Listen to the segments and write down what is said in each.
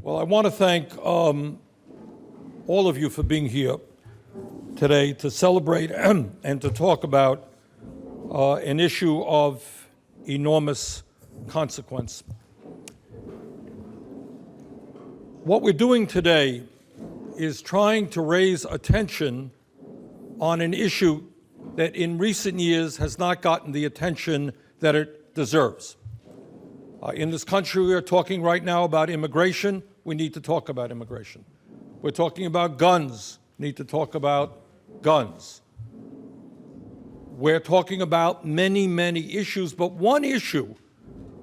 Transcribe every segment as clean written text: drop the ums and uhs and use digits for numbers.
Well, I want to thank all of you for being here today to celebrate and to talk about an issue of enormous consequence. What we're doing today is trying to raise attention on an issue that in recent years has not gotten the attention that it deserves. In this country, we are talking right now about immigration. We need to talk about immigration. We're talking about guns. We need to talk about guns. We're talking about many, many issues, but one issue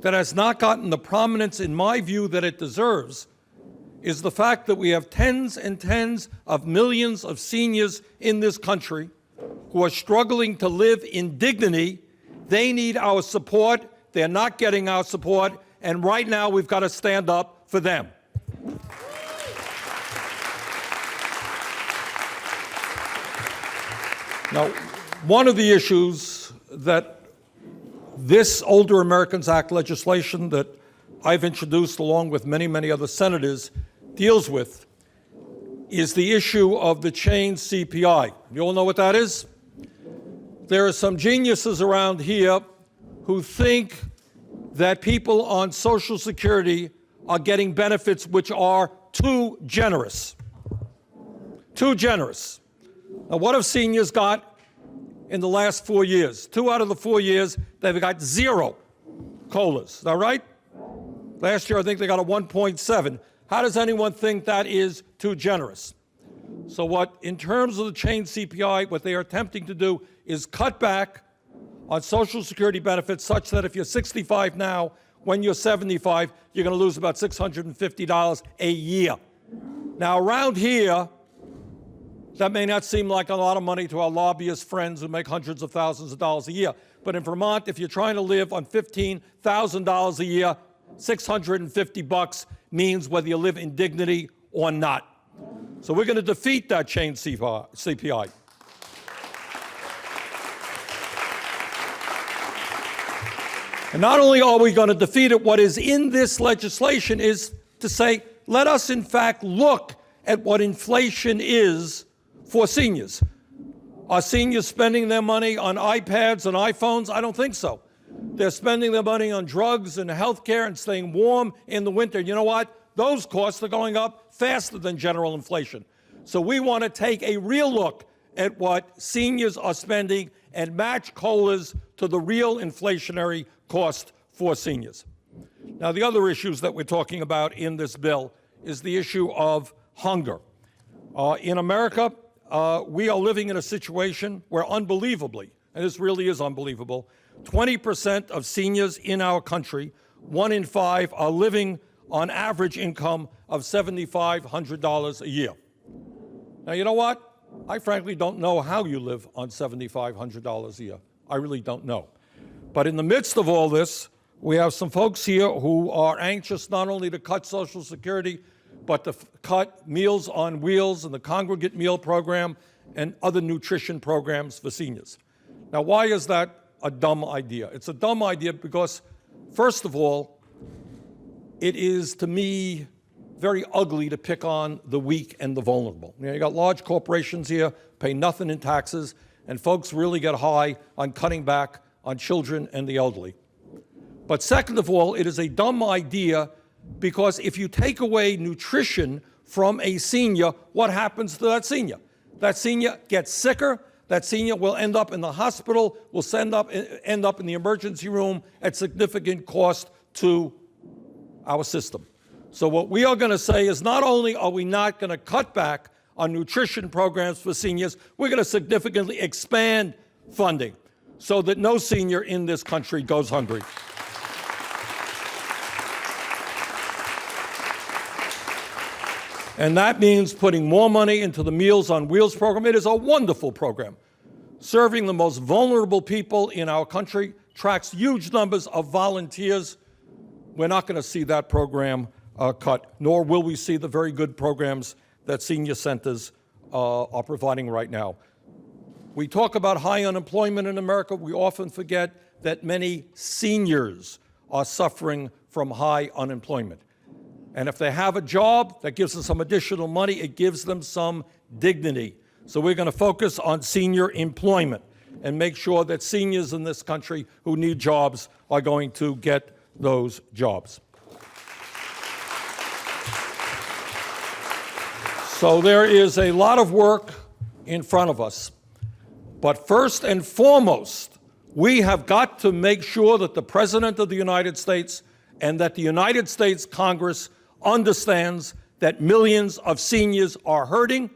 that has not gotten the prominence, in my view, that it deserves is the fact that we have tens and tens of millions of seniors in this country who are struggling to live in dignity. They need our support. They're not getting our support, and right now we've got to stand up for them. Now, one of the issues that this Older Americans Act legislation that I've introduced along with many, many other senators deals with is the issue of the chain CPI. You all know what that is? There are some geniuses around here who think that people on Social Security are getting benefits which are too generous. Too generous. Now, what have seniors got in the last 4 years? 2 out of the 4 years, they've got 0 COLAs. Is that right? Last year, I think they got a 1.7. How does anyone think that is too generous? So what, in terms of the chain CPI, what they are attempting to do is cut back on Social Security benefits such that if you're 65 now, when you're 75, you're going to lose about $650 a year. Now, around here, that may not seem like a lot of money to our lobbyist friends who make hundreds of thousands of dollars a year. But in Vermont, if you're trying to live on $15,000 a year, $650 means whether you live in dignity or not. So we're going to defeat that chain CPI. And not only are we going to defeat it, what is in this legislation is to say, let us in fact look at what inflation is for seniors. Are seniors spending their money on iPads and iPhones? I don't think so. They're spending their money on drugs and health care and staying warm in the winter. You know what? Those costs are going up faster than general inflation. So we want to take a real look at what seniors are spending and match COLAs to the real inflationary cost for seniors. Now, the other issues that we're talking about in this bill is the issue of hunger. In America, we are living in a situation where unbelievably, and this really is unbelievable, 20% of seniors in our country, 1 in 5, are living on average income of $7,500 a year. Now, you know what? I frankly don't know how you live on $7,500 a year. I really don't know. But in the midst of all this, we have some folks here who are anxious not only to cut Social Security, but to cut Meals on Wheels and the congregate meal program and other nutrition programs for seniors. Now, why is that a dumb idea? It's a dumb idea because, first of all, it is, to me, very ugly to pick on the weak and the vulnerable. You got large corporations here, pay nothing in taxes, and folks really get high on cutting back on children and the elderly. But second of all, it is a dumb idea because if you take away nutrition from a senior, what happens to that senior? That senior gets sicker. That senior will end up in the hospital, will end up in the emergency room at significant cost to our system. So what we are going to say is not only are we not going to cut back on nutrition programs for seniors, we're going to significantly expand funding so that no senior in this country goes hungry. And that means putting more money into the Meals on Wheels program. It is a wonderful program, serving the most vulnerable people in our country, attracts huge numbers of volunteers. We're not going to see that program cut, nor will we see the very good programs that senior centers are providing right now. We talk about high unemployment in America. We often forget that many seniors are suffering from high unemployment. And if they have a job, that gives them some additional money. It gives them some dignity. So we're going to focus on senior employment and make sure that seniors in this country who need jobs are going to get those jobs. So there is a lot of work in front of us. But first and foremost, we have got to make sure that the President of the United States and that the United States Congress understands that millions of seniors are hurting.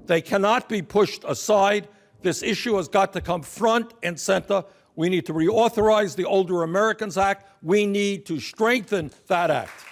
They cannot be pushed aside. This issue has got to come front and center. We need to reauthorize the Older Americans Act. We need to strengthen that act.